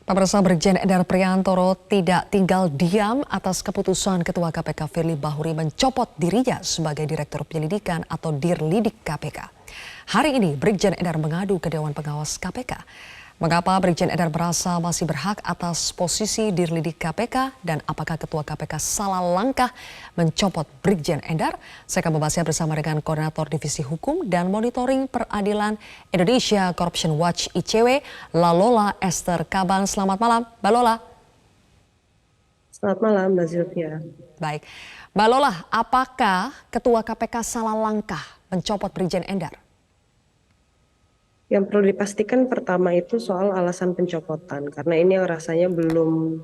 Pemirsa, Brigjen Endar Priantoro tidak tinggal diam atas keputusan Ketua KPK Firly Bahuri mencopot dirinya sebagai Direktur Penyelidikan atau Dirlidik KPK. Hari ini Brigjen Endar mengadu ke Dewan Pengawas KPK. Mengapa Brigjen Endar merasa masih berhak atas posisi Dirlidik KPK dan apakah Ketua KPK salah langkah mencopot Brigjen Endar? Saya akan membahasnya bersama dengan Koordinator Divisi Hukum dan Monitoring Peradilan Indonesia Corruption Watch ICW, Lalola Esther Kaban. Selamat malam, Mbak Lola. Selamat malam, Mbak Zilvia. Baik, Mbak Lola, apakah Ketua KPK salah langkah mencopot Brigjen Endar? Yang perlu dipastikan pertama itu soal alasan pencopotan, karena ini yang rasanya belum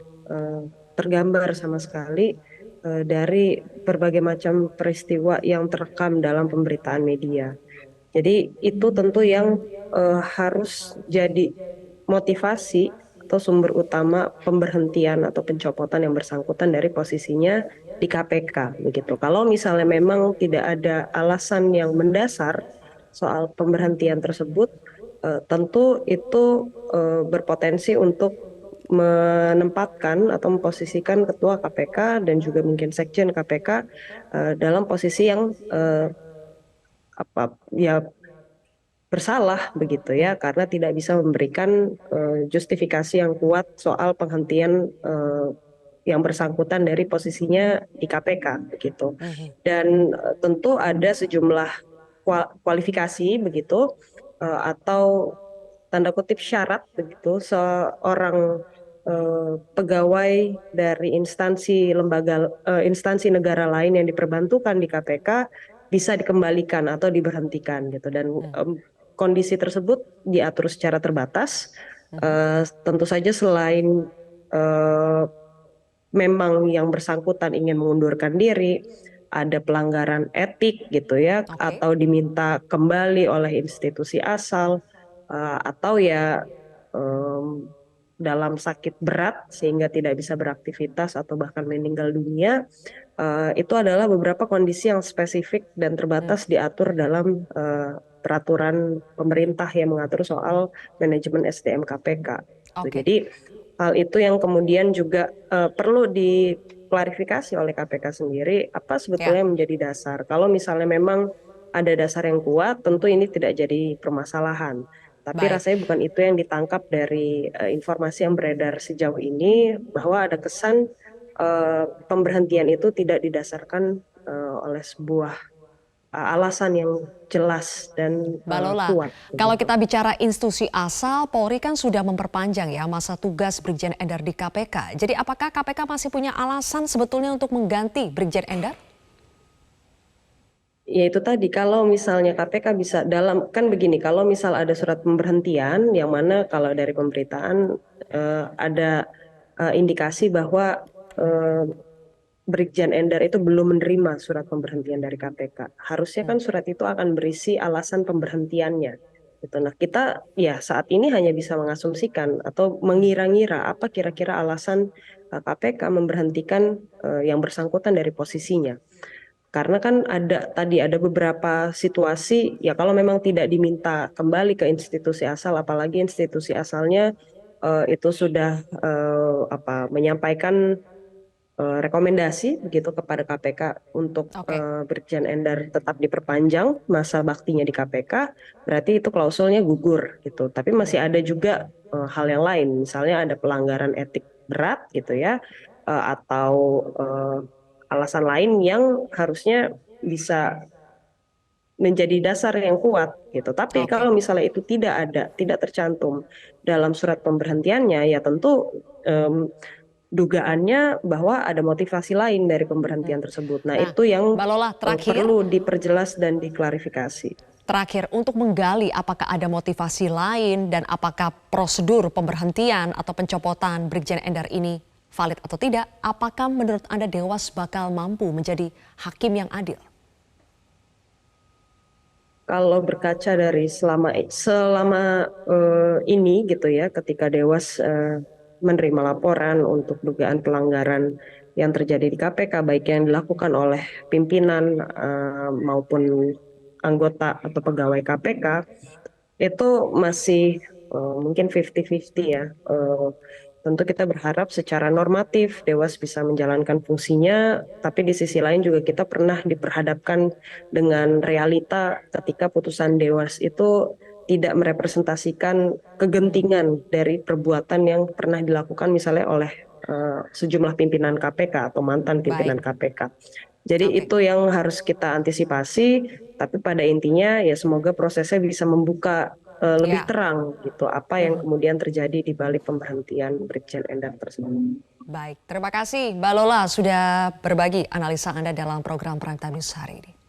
tergambar sama sekali dari berbagai macam peristiwa yang terekam dalam pemberitaan media. Jadi itu tentu yang harus jadi motivasi atau sumber utama pemberhentian atau pencopotan yang bersangkutan dari posisinya di KPK. Begitu. Kalau misalnya memang tidak ada alasan yang mendasar soal pemberhentian tersebut, tentu itu berpotensi untuk menempatkan atau memposisikan Ketua KPK dan juga mungkin Sekjen KPK dalam posisi yang bersalah begitu ya, karena tidak bisa memberikan justifikasi yang kuat soal penghentian yang bersangkutan dari posisinya di KPK begitu. Dan tentu ada sejumlah kualifikasi begitu atau tanda kutip syarat begitu seorang pegawai dari instansi negara lain yang diperbantukan di KPK bisa dikembalikan atau diberhentikan gitu, dan kondisi tersebut diatur secara terbatas. Tentu saja selain memang yang bersangkutan ingin mengundurkan diri, ada pelanggaran etik gitu ya, atau diminta kembali oleh institusi asal, atau ya dalam sakit berat sehingga tidak bisa beraktivitas atau bahkan meninggal dunia, itu adalah beberapa kondisi yang spesifik dan terbatas diatur dalam peraturan pemerintah yang mengatur soal manajemen SDM KPK. Jadi hal itu yang kemudian juga perlu diklarifikasi oleh KPK sendiri, apa sebetulnya yang menjadi dasar. Kalau misalnya memang ada dasar yang kuat, tentu ini tidak jadi permasalahan. Tapi rasanya bukan itu yang ditangkap dari informasi yang beredar sejauh ini, bahwa ada kesan pemberhentian itu tidak didasarkan oleh sebuah alasan yang jelas dan Mbak Lola, kuat. kalau kita bicara institusi asal, Polri kan sudah memperpanjang ya masa tugas Brigjen Endar di KPK. Jadi apakah KPK masih punya alasan sebetulnya untuk mengganti Brigjen Endar? Ya itu tadi, kalau misalnya KPK bisa kan begini, kalau misal ada surat pemberhentian yang mana kalau dari pemberitaan ada indikasi bahwa Brigjen Endar itu belum menerima surat pemberhentian dari KPK. Harusnya kan surat itu akan berisi alasan pemberhentiannya. Gitu. Nah, kita ya saat ini hanya bisa mengasumsikan atau mengira-ngira apa kira-kira alasan KPK memberhentikan yang bersangkutan dari posisinya. Karena kan ada beberapa situasi ya, kalau memang tidak diminta kembali ke institusi asal, apalagi institusi asalnya itu sudah menyampaikan rekomendasi begitu kepada KPK untuk Brigjen Endar tetap diperpanjang masa baktinya di KPK, berarti itu klausulnya gugur gitu. Tapi masih ada juga hal yang lain, misalnya ada pelanggaran etik berat gitu ya, atau alasan lain yang harusnya bisa menjadi dasar yang kuat gitu. Tapi kalau misalnya itu tidak tercantum dalam surat pemberhentiannya, ya tentu dugaannya bahwa ada motivasi lain dari pemberhentian tersebut. Nah, itu yang Mbak Lola, perlu diperjelas dan diklarifikasi. Terakhir, untuk menggali apakah ada motivasi lain dan apakah prosedur pemberhentian atau pencopotan Brigjen Endar ini valid atau tidak, apakah menurut Anda Dewas bakal mampu menjadi hakim yang adil? Kalau berkaca dari selama ini gitu ya, ketika Dewas menerima laporan untuk dugaan pelanggaran yang terjadi di KPK, baik yang dilakukan oleh pimpinan maupun anggota atau pegawai KPK, itu masih mungkin 50-50 ya. Tentu kita berharap secara normatif Dewas bisa menjalankan fungsinya, tapi di sisi lain juga kita pernah diperhadapkan dengan realita ketika putusan Dewas itu tidak merepresentasikan kegentingan dari perbuatan yang pernah dilakukan misalnya oleh sejumlah pimpinan KPK atau mantan Baik, pimpinan KPK. Jadi oke. itu yang harus kita antisipasi, tapi pada intinya ya semoga prosesnya bisa membuka lebih Ya. terang gitu apa yang Mhm. kemudian terjadi di balik pemberhentian Brigjen Endar tersebut. Baik, terima kasih Mbak Lola sudah berbagi analisa Anda dalam program Prime Time News hari ini.